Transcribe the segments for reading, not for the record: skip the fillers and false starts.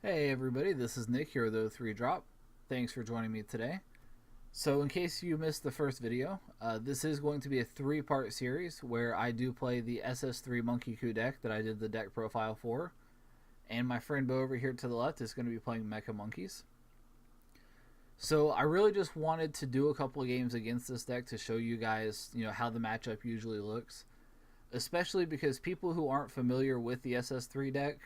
Hey everybody, this is Nick here with O3 Drop. Thanks for joining me today. So in case you missed the first video, this is going to be a three-part series where I do play the SS3 MonkeyKu deck that I did the deck profile for, and my friend Beau over here to the left is going to be playing Mecha Monkeys. So I really just wanted to do a couple of games against this deck to show you guys, how the matchup usually looks. Especially because people who aren't familiar with the SS3 deck,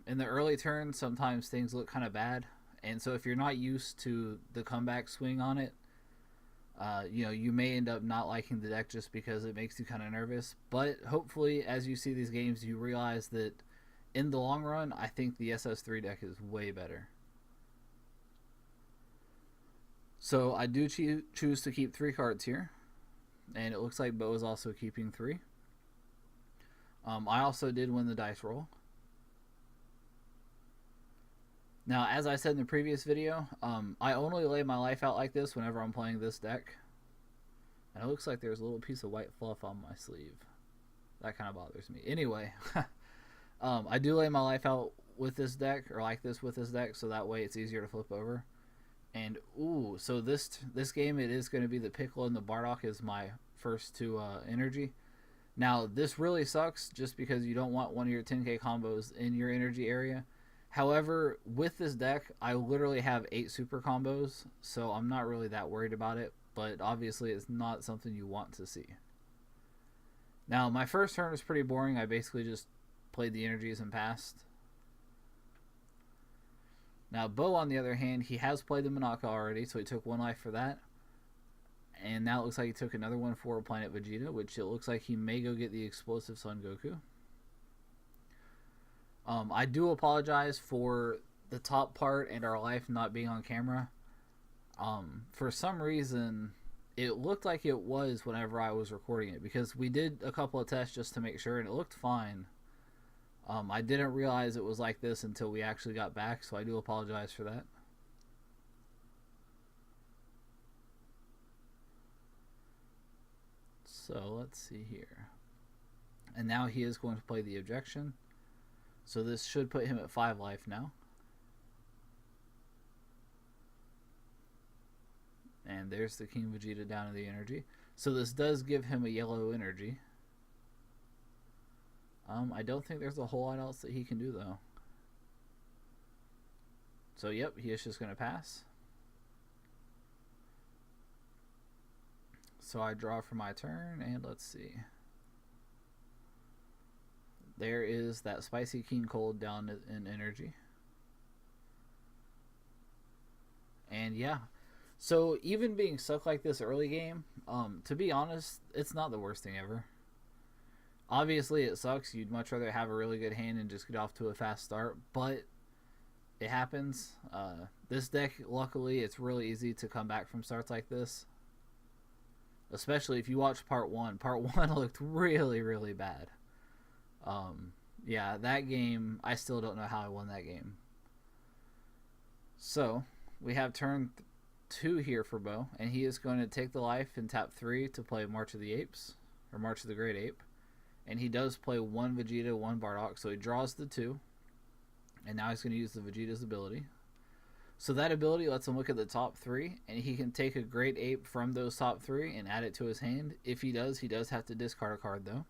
in the early turn, sometimes things look kind of bad. And so if you're not used to the comeback swing on it, you may end up not liking the deck just because it makes you kind of nervous. But hopefully, as you see these games, you realize that in the long run, I think the SS3 deck is way better. So I do choose to keep 3 cards here. And it looks like Beau is also keeping 3. I also did win the dice roll. Now, as I said in the previous video, I only lay my life out like this whenever I'm playing this deck. And it looks like there's a little piece of white fluff on my sleeve. That kind of bothers me. Anyway, I do lay my life out with this deck, or like this with this deck, so that way it's easier to flip over. And, ooh, so this game, it is going to be the Piccolo and the Bardock is my first 2 energy. Now, this really sucks just because you don't want one of your 10k combos in your energy area. However, with this deck, I literally have 8 super combos, so I'm not really that worried about it, but obviously it's not something you want to see. Now, my first turn was pretty boring. I basically just played the energies and passed. Now, Beau, on the other hand, he has played the Mecha already, so he took 1 life for that. And now it looks like he took another one for Planet Vegeta, which it looks like he may go get the Explosive Son Goku. I do apologize for the top part and our life not being on camera. For some reason, it looked like it was whenever I was recording it, because we did a couple of tests just to make sure, and it looked fine. I didn't realize it was like this until we actually got back, so I do apologize for that. So let's see here. And now he is going to play the objection. So this should put him at 5 life now. And there's the King Vegeta down in the energy. So this does give him a yellow energy. I don't think there's a whole lot else that he can do though. So yep, he is just going to pass. So I draw for my turn, and let's see. There is that Spicy King Cold down in energy. And yeah. So even being stuck like this early game, to be honest, it's not the worst thing ever. Obviously it sucks. You'd much rather have a really good hand and just get off to a fast start, but it happens. This deck, luckily, it's really easy to come back from starts like this. Especially if you watch part 1. Part 1 looked really, really bad. Yeah, that game, I still don't know how I won that game. So, we have turn 2 here for Beau, and he is going to take the life and tap 3 to play March of the Apes, or March of the Great Ape. And he does play 1 Vegeta, 1 Bardock, so he draws the 2. And now he's going to use the Vegeta's ability. So that ability lets him look at the top 3, and he can take a Great Ape from those top 3 and add it to his hand. If he does have to discard a card though.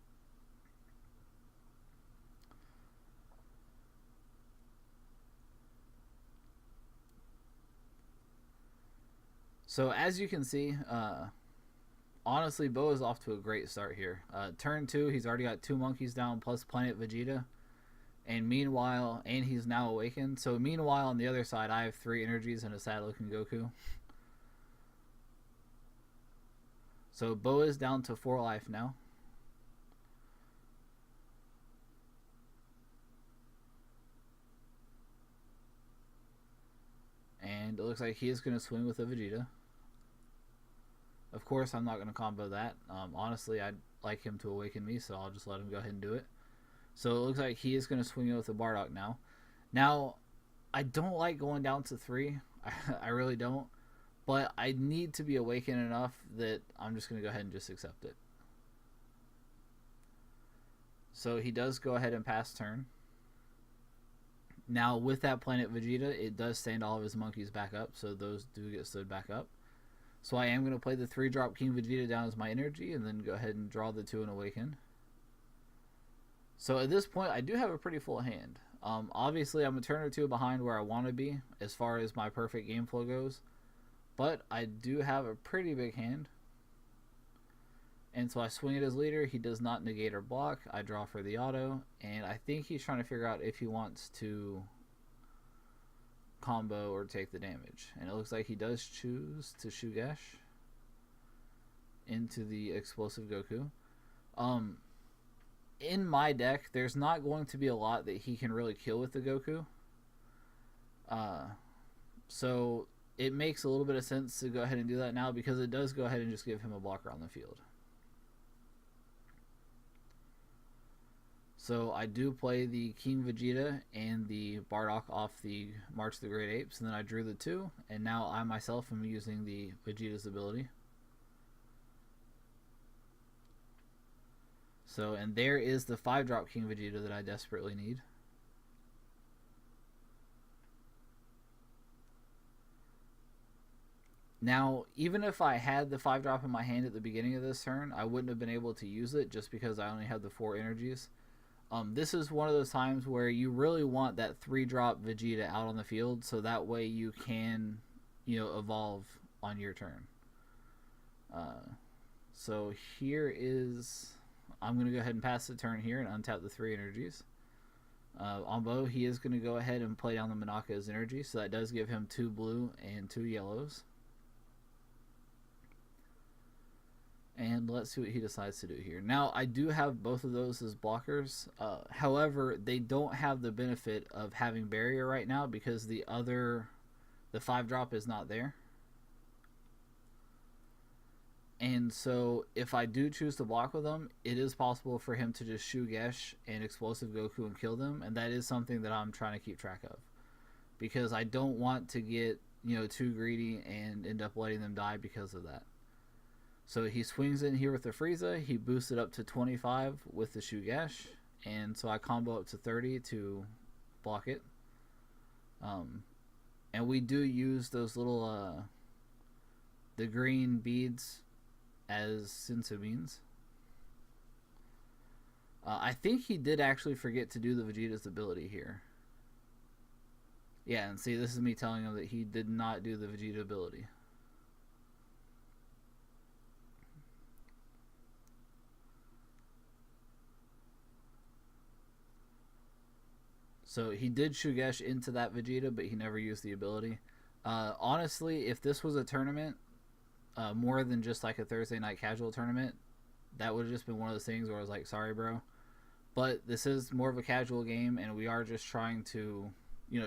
So as you can see, honestly, Beau is off to a great start here. Turn 2, he's already got 2 monkeys down plus Planet Vegeta. And meanwhile, and he's now awakened. So meanwhile, on the other side, I have 3 energies and a sad-looking Goku. So Beau is down to 4 life now. And it looks like he is going to swing with a Vegeta. Of course, I'm not going to combo that. Honestly, I'd like him to awaken me, so I'll just let him go ahead and do it. So it looks like he is going to swing it with a Bardock now. Now, I don't like going down to 3. I really don't. But I need to be awakened enough that I'm just going to go ahead and just accept it. So he does go ahead and pass turn. Now, with that Planet Vegeta, it does stand all of his monkeys back up, so those do get stood back up. So I am going to play the 3-drop King Vegeta down as my energy, and then go ahead and draw the 2 and awaken. So at this point, I do have a pretty full hand. Obviously, I'm a turn or two behind where I want to be as far as my perfect game flow goes, but I do have a pretty big hand. And so I swing it as leader. He does not negate or block. I draw for the auto, and I think he's trying to figure out if he wants to combo or take the damage. And it looks like he does choose to Shugesh into the explosive Goku. In my deck, there's not going to be a lot that he can really kill with the Goku. So it makes a little bit of sense to go ahead and do that now, because it does go ahead and just give him a blocker on the field. So I do play the King Vegeta and the Bardock off the March of the Great Apes, and then I drew the 2, and now I myself am using the Vegeta's ability. So, and there is the 5-drop King Vegeta that I desperately need. Now, even if I had the 5-drop in my hand at the beginning of this turn, I wouldn't have been able to use it just because I only had the 4 energies. This is one of those times where you really want that 3-drop Vegeta out on the field, so that way you can, evolve on your turn. So here is, I'm going to go ahead and pass the turn here and untap the 3 energies. On Beau, he is going to go ahead and play down the Mecha as energy, so that does give him 2 blue and 2 yellows. And let's see what he decides to do here. Now, I do have both of those as blockers. However, they don't have the benefit of having barrier right now because the 5-drop is not there. And so, if I do choose to block with them, it is possible for him to just Shugesh and Explosive Goku and kill them. And that is something that I'm trying to keep track of. Because I don't want to get, too greedy and end up letting them die because of that. So he swings in here with the Frieza. He boosts it up to 25 with the Shugesh. And so I combo up to 30 to block it. And we do use those little, the green beads as Senzu beans. I think he did actually forget to do the Vegeta's ability here. Yeah, and see, this is me telling him that he did not do the Vegeta ability. So he did Shugesh into that Vegeta, but he never used the ability. Honestly, if this was a tournament, more than just like a Thursday night casual tournament, that would have just been one of those things where I was like, sorry, bro. But this is more of a casual game, and we are just trying to,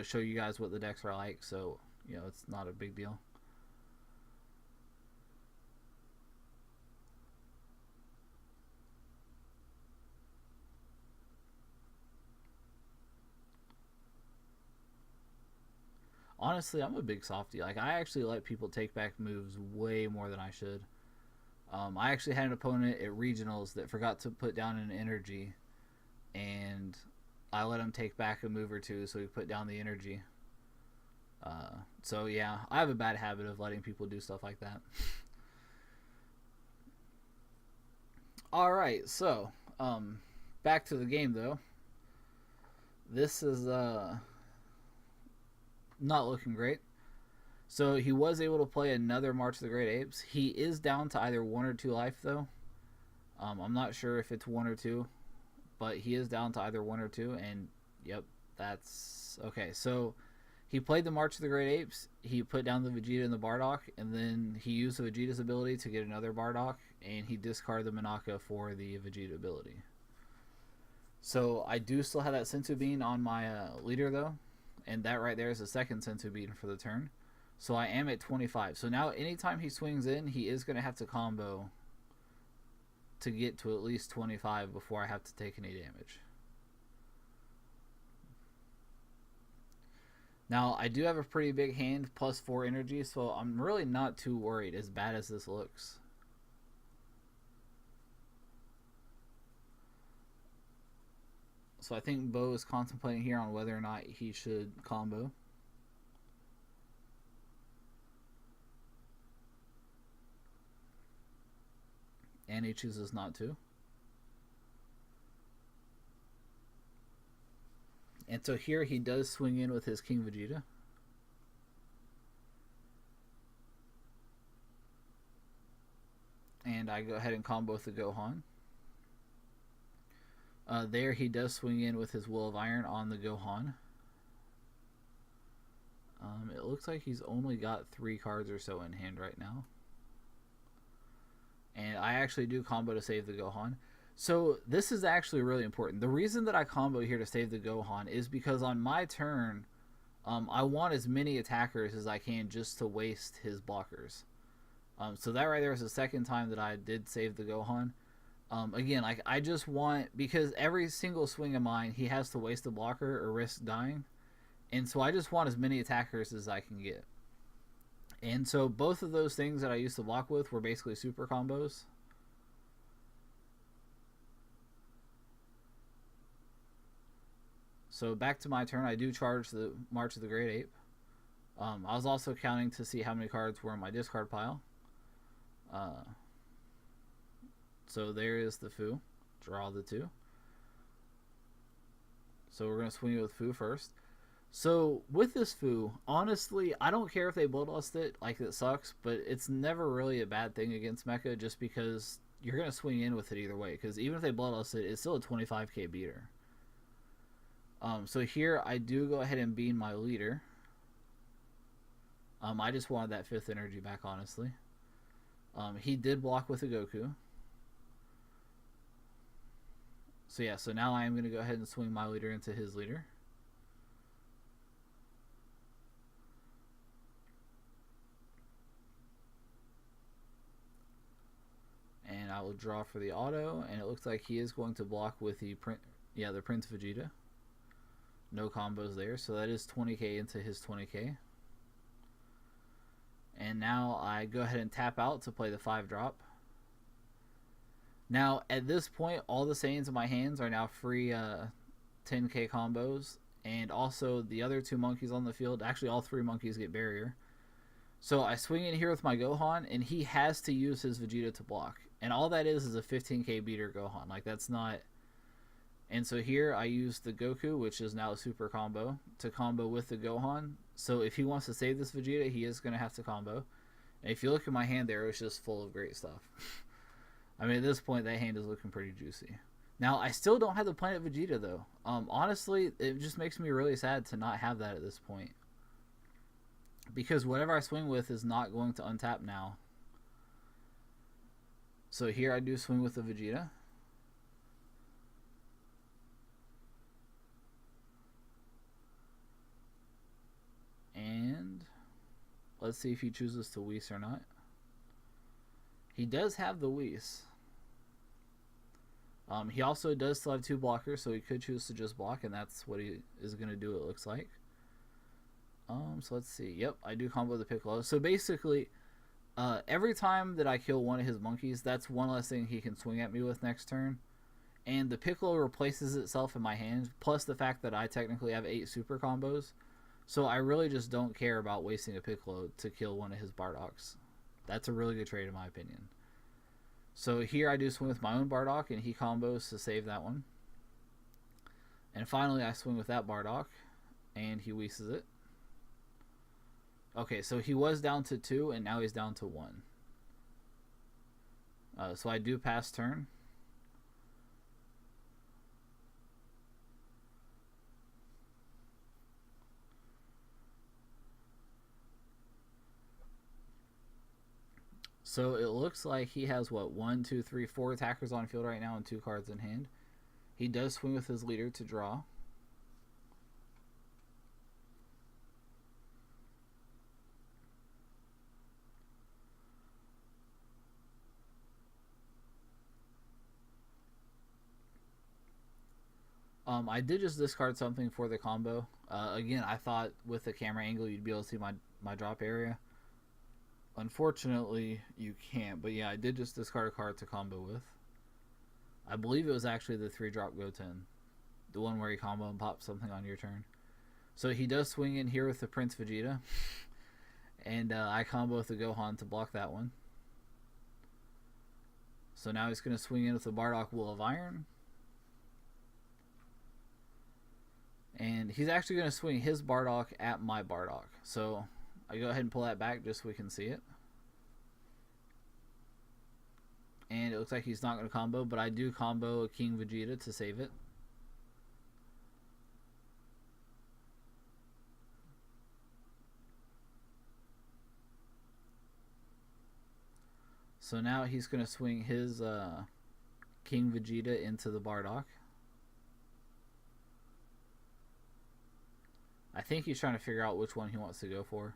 show you guys what the decks are like. So, it's not a big deal. Honestly, I'm a big softie. Like, I actually let people take back moves way more than I should. I actually had an opponent at regionals that forgot to put down an energy, and I let him take back a move or two so he put down the energy. So yeah, I have a bad habit of letting people do stuff like that. Alright, so back to the game though. This is not looking great. So he was able to play another March of the Great Apes. He is down to either 1 or 2 life though. I'm not sure if it's 1 or 2, but he is down to either 1 or 2, and yep, that's okay. So he played the March of the Great Apes. He put down the Vegeta and the Bardock, and then he used the Vegeta's ability to get another Bardock, and he discarded the Mecha for the Vegeta ability. So I do still have that Senzu Bean on my leader though, and that right there is the second Senzu Bean for the turn. So I am at 25. So now anytime he swings in, he is going to have to combo to get to at least 25 before I have to take any damage. Now, I do have a pretty big hand, plus 4 energy, so I'm really not too worried as bad as this looks. So So I think Beau is contemplating here on whether or not he should combo. And he chooses not to. And so here he does swing in with his King Vegeta. And I go ahead and combo with the Gohan. There he does swing in with his Will of Iron on the Gohan. It looks like he's only got 3 cards or so in hand right now. And I actually do combo to save the Gohan. So this is actually really important. The reason that I combo here to save the Gohan is because on my turn, I want as many attackers as I can just to waste his blockers. So that right there is the second time that I did save the Gohan. Again, like I just want, because every single swing of mine, he has to waste a blocker or risk dying. And so I just want as many attackers as I can get. And so both of those things that I used to block with were basically super combos. So back to my turn, I do charge the March of the Great Ape. I was also counting to see how many cards were in my discard pile. So there is the Fu. Draw the 2. So we're going to swing it with Fu first. So with this Fu, honestly, I don't care if they bloodlust it, like it sucks, but it's never really a bad thing against Mecha just because you're going to swing in with it either way. Because even if they bloodlust it, it's still a 25k beater. So here I do go ahead and beam my leader. I just wanted that 5th energy back, honestly. He did block with a Goku. So yeah, so now I am going to go ahead and swing my leader into his leader. And I will draw for the auto, and it looks like he is going to block with the the Prince Vegeta. No combos there, so that is 20k into his 20k. And now I go ahead and tap out to play the 5-drop. Now, at this point, all the Saiyans in my hands are now free 10k combos. And also, the other 2 monkeys on the field, actually all 3 monkeys get barrier. So I swing in here with my Gohan, and he has to use his Vegeta to block. And all that is a 15k beater Gohan. Like, that's not... And so here I use the Goku, which is now a super combo, to combo with the Gohan. So if he wants to save this Vegeta, he is going to have to combo. And if you look at my hand there, it's just full of great stuff. I mean, at this point, that hand is looking pretty juicy. Now, I still don't have the Planet Vegeta, though. Honestly, it just makes me really sad to not have that at this point. Because whatever I swing with is not going to untap now. So here I do swing with the Vegeta. And let's see if he chooses to Whis or not. He does have the Whis. He also does still have 2 blockers, so he could choose to just block, and that's what he is going to do, it looks like. So let's see. Yep, I do combo the Piccolo. So basically, every time that I kill one of his monkeys, that's one less thing he can swing at me with next turn. And the Piccolo replaces itself in my hand, plus the fact that I technically have 8 super combos. So I really just don't care about wasting a Piccolo to kill one of his Bardoks. That's a really good trade in my opinion. So here I do swing with my own Bardock, and he combos to save that one. And finally I swing with that Bardock, and he Whises it. Okay, so he was down to 2, and now he's down to 1. So I do pass turn. So it looks like he has, what, 1, 2, 3, 4 attackers on field right now and 2 cards in hand. He does swing with his leader to draw. I did just discard something for the combo. Again, I thought with the camera angle you'd be able to see my drop area. Unfortunately, you can't. But yeah, I did just discard a card to combo with. I believe it was actually the 3-drop Goten. The one where he combo and pops something on your turn. So he does swing in here with the Prince Vegeta. And I combo with the Gohan to block that one. So now he's going to swing in with the Bardock Will of Iron. And he's actually going to swing his Bardock at my Bardock. So I go ahead and pull that back just so we can see it. And it looks like he's not going to combo, but I do combo a King Vegeta to save it. So now he's going to swing his King Vegeta into the Bardock. I think he's trying to figure out which one he wants to go for.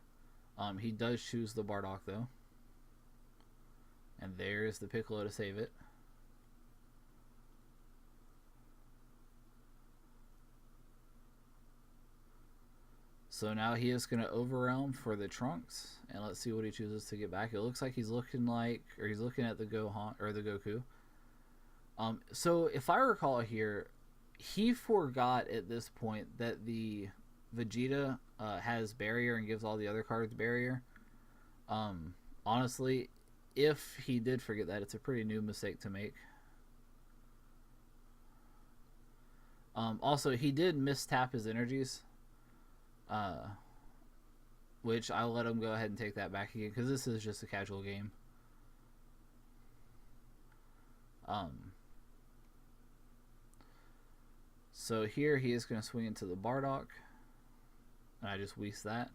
He does choose the Bardock though. And there's the Piccolo to save it. So now he is going to Overwhelm for the Trunks, and let's see what he chooses to get back. It looks like he's looking at the Gohan or the Goku. So if I recall here, he forgot at this point that the Vegeta has barrier and gives all the other cards barrier. Honestly, if he did forget that, it's a pretty new mistake to make. Also, he did mistap his energies. Which I'll let him go ahead and take that back again because this is just a casual game. So here he is going to swing into the Bardock, and I just waste that.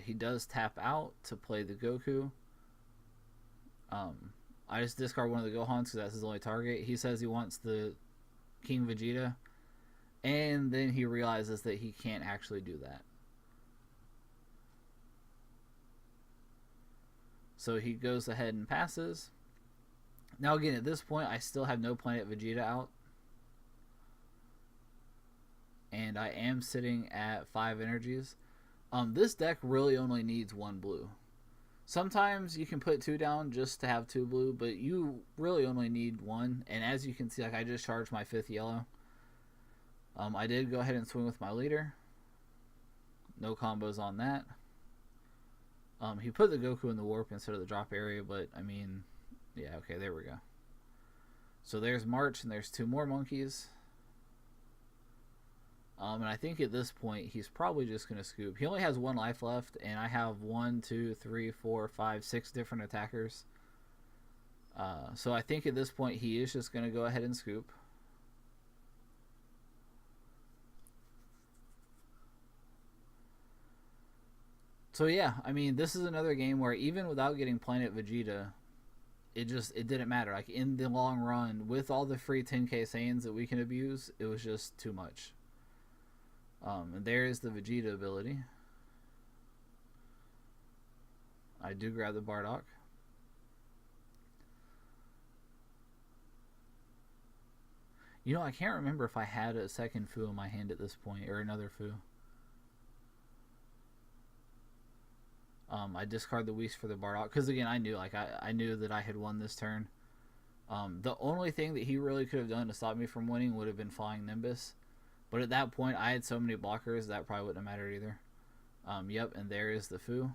He does tap out to play the Goku. I just discard one of the Gohans because that's his only target. He says he wants the King Vegeta. And then he realizes that he can't actually do that. So he goes ahead and passes. Now again, at this point, I still have no Planet Vegeta out. And I am sitting at 5 energies. This deck really only needs 1 blue. Sometimes you can put 2 down just to have 2 blue, but you really only need 1. And as you can see, like I just charged my 5th yellow. I did go ahead and swing with my leader. No combos on that. He put the Goku in the warp instead of the drop area, but I mean, yeah, okay, there we go. So there's March, and there's 2 more monkeys. And I think at this point, he's probably just going to scoop. He only has 1 life left, and I have 1, 2, 3, 4, 5, 6 different attackers. So I think at this point, he is just going to go ahead and scoop. So yeah, I mean, this is another game where even without getting Planet Vegeta, it didn't matter. Like in the long run, with all the free 10k Saiyans that we can abuse, it was just too much. And there's the Vegeta ability. I do grab the Bardock. You know, I can't remember if I had a second Fu in my hand at this point, or another Fu. I discard the Whis for the Bardock because again I knew that I had won this turn. The only thing that he really could have done to stop me from winning would have been Flying Nimbus, but at that point I had so many blockers that probably wouldn't have mattered either. Yep, and there is the Fu.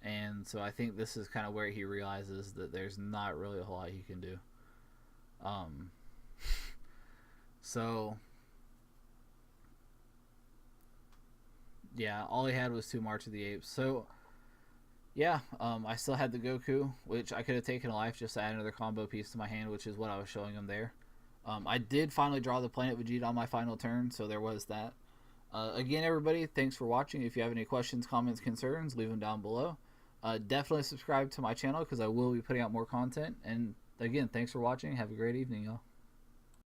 And so I think this is kind of where he realizes that there's not really a whole lot he can do. So yeah, all he had was 2 March of the Apes. So yeah, I still had the Goku, which I could have taken a life just to add another combo piece to my hand, which is what I was showing him there. I did finally draw the Planet Vegeta on my final turn, so there was that. Again, everybody, thanks for watching. If you have any questions, comments, concerns, leave them down below. Definitely subscribe to my channel because I will be putting out more content. And again, thanks for watching. Have a great evening, y'all.